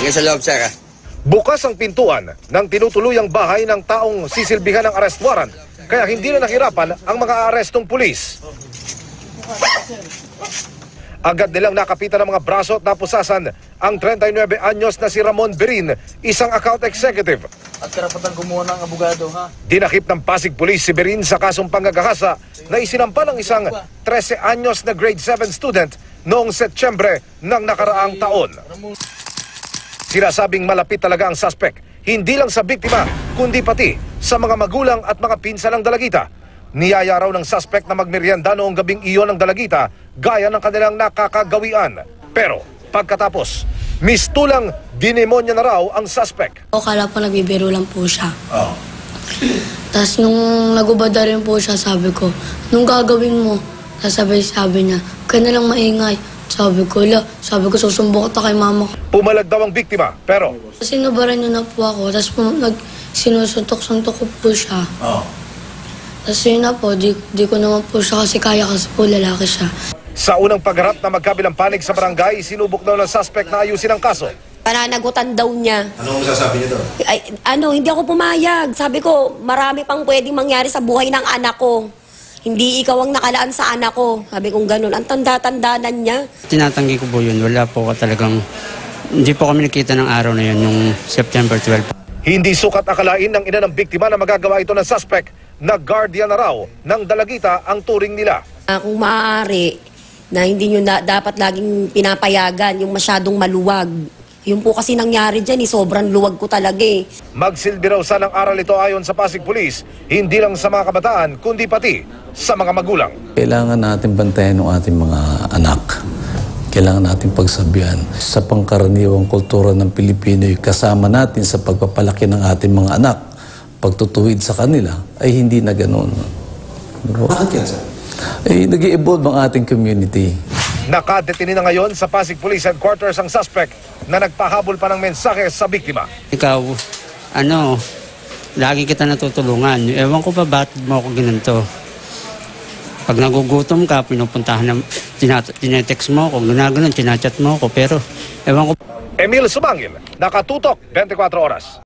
Hanggang sa loob, sir. Bukas ang pintuan ng tinutuluyang bahay ng taong sisilbihan ng arrest warrant, kaya hindi na nahirapan ang mga arestong pulis. Agad nilang nakapitan ng mga braso at napusasan ang 39 anyos na si Ramon Berin, isang account executive. At karapatan kumuha ng abogado, ha? Dinakip ng Pasig Police si Berin sa kasong panggagahasa na isinampa ng isang 13 anyos na grade 7 student noong Setyembre ng nakaraang taon. Sinasabing malapit talaga ang suspect, hindi lang sa biktima, kundi pati sa mga magulang at mga pinsan ng dalagita. Niyaya raw ng suspect na magmerienda noong gabing iyon ng dalagita, gaya ng kanilang nakakagawian. Pero pagkatapos, mistulang dinemonya na raw ang suspect. Akala po nagbibiro lang po siya. Tapos nung nagubada rin po siya, sabi ko, nung gagawin mo? Sabi niya, kaya na lang maingay. Sabi ko, susumbong ko kay mama ko. Pumalag daw ang biktima, pero Sinubaran niya na po ako, tapos sinusuntok-suntok ko po siya. Tapos yun na po, di ko naman po siya kasi kaya kasi po lalaki siya. sa unang pagharap na magkabilang panig sa barangay, sinubok daw ng suspect na ayusin ang kaso. Pananagutan daw niya. Anong masasabi niyo doon? Hindi ako pumayag. Sabi ko, marami pang pwedeng mangyari sa buhay ng anak ko. Hindi ikaw ang nakalaan sa anak ko. Sabi kong ganun. Ang tanda-tandanan niya. Tinatanggi ko po yun. Wala po talagang, hindi po kami nakita ng araw na yun, yung September 12. Hindi sukat akalain ng ina ng biktima na magagawa ito ng suspect na guardian na raw ng dalagita ang turing nila. Kung maaari, na hindi nyo dapat laging pinapayagan yung masyadong maluwag. Yun po kasi nangyari dyan, sobrang luwag ko talaga eh. Magsilbi raw sanang aral ito ayon sa Pasig Police, hindi lang sa mga kabataan, kundi pati sa mga magulang. Kailangan natin bantayan ng ating mga anak. Kailangan natin pagsabihan. Sa pangkaraniwang kultura ng Pilipino, kasama natin sa pagpapalaki ng ating mga anak, pagtutuwid sa kanila, ay hindi na ganoon. Bakit yan, sir? Nag-i-evolve ang ating community. Nakadetini na ngayon sa Pasig Police Headquarters ang suspect na nagpahabol pa ng mensahe sa biktima. Ikaw, lagi kita natutulungan. Ewan ko pa bakit mo ako ginanto. Pag nagugutom ka, pinupuntahan na, tinetext mo ako, ginaganon, tinachat mo ako, pero ewan ko. Emil Sumangil, Nakatutok, 24 Oras.